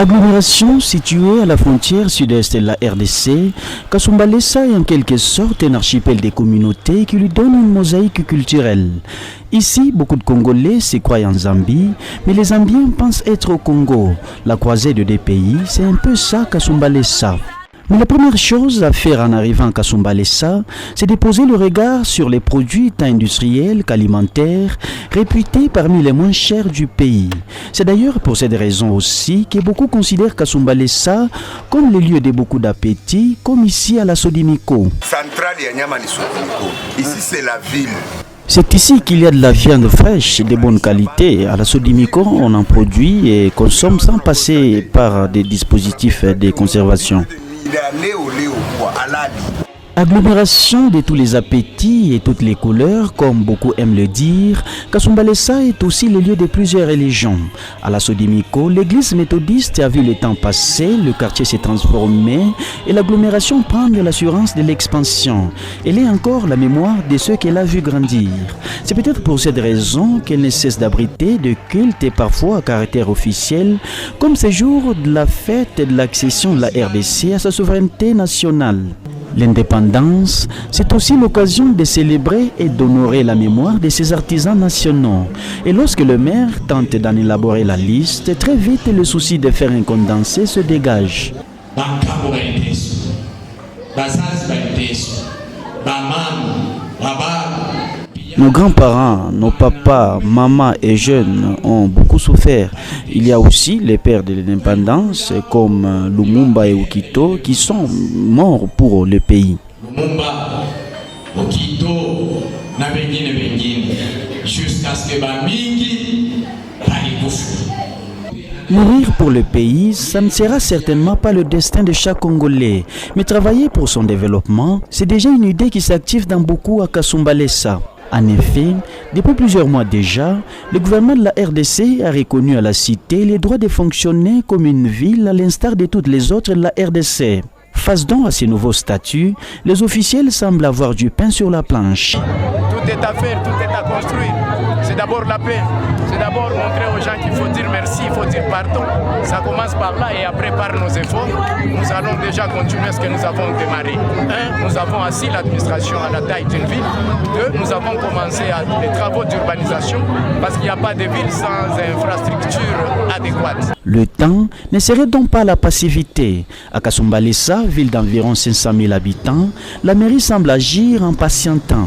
Agglomération située à la frontière sud-est de la RDC, Kasumbalesa est en quelque sorte un archipel des communautés qui lui donne une mosaïque culturelle. Ici, beaucoup de Congolais se croient en Zambie, mais les Zambiens pensent être au Congo. La croisée de deux pays, c'est un peu ça Kasumbalesa. Mais la première chose à faire en arrivant à Kasumbalesa, c'est de poser le regard sur les produits tant industriels qu'alimentaires, réputés parmi les moins chers du pays. C'est d'ailleurs pour cette raison aussi que beaucoup considèrent Kasumbalesa comme le lieu de beaucoup d'appétit, comme ici à la Sodimiko. Ici c'est la ville. C'est ici qu'il y a de la viande fraîche de bonne qualité. À la Sodimiko, on en produit et consomme sans passer par des dispositifs de conservation. Agglomération de tous les appétits et toutes les couleurs, comme beaucoup aiment le dire, Kasumbalesa est aussi le lieu de plusieurs religions. À la Sodimiko, l'église méthodiste a vu le temps passer, le quartier s'est transformé et l'agglomération prend de l'assurance de l'expansion. Elle est encore la mémoire de ceux qu'elle a vu grandir. C'est peut-être pour cette raison qu'elle ne cesse d'abriter de cultes et parfois à caractère officiel, comme ce jour de la fête de l'accession de la RDC à sa souveraineté nationale. L'indépendance, c'est aussi l'occasion de célébrer et d'honorer la mémoire de ces artisans nationaux. Et lorsque le maire tente d'en élaborer la liste, très vite le souci de faire un condensé se dégage. Nos grands-parents, nos papas, mamas et jeunes ont beaucoup souffert. Il y a aussi les pères de l'indépendance comme Lumumba et Okito qui sont morts pour le pays. Lumumba, Okito, jusqu'à ce que Bamingi balikufu. Mourir pour le pays, ça ne sera certainement pas le destin de chaque Congolais. Mais travailler pour son développement, c'est déjà une idée qui s'active dans beaucoup à Kasumbalesa. En effet, depuis plusieurs mois déjà, le gouvernement de la RDC a reconnu à la cité les droits de fonctionner comme une ville à l'instar de toutes les autres de la RDC. Face donc à ces nouveaux statuts, les officiels semblent avoir du pain sur la planche. Tout est à faire, tout est à construire. C'est d'abord la paix. C'est d'abord montrer aux gens qu'il faut dire merci, il faut dire pardon. Ça commence par là et après par nos efforts, nous allons déjà continuer ce que nous avons démarré. Un, nous avons assis l'administration à la taille d'une ville. Deux, nous avons commencé les travaux d'urbanisation parce qu'il n'y a pas de ville sans infrastructure adéquate. Le temps ne serait donc pas la passivité. À Kasumbalesa, ville d'environ 500 000 habitants, la mairie semble agir en patientant.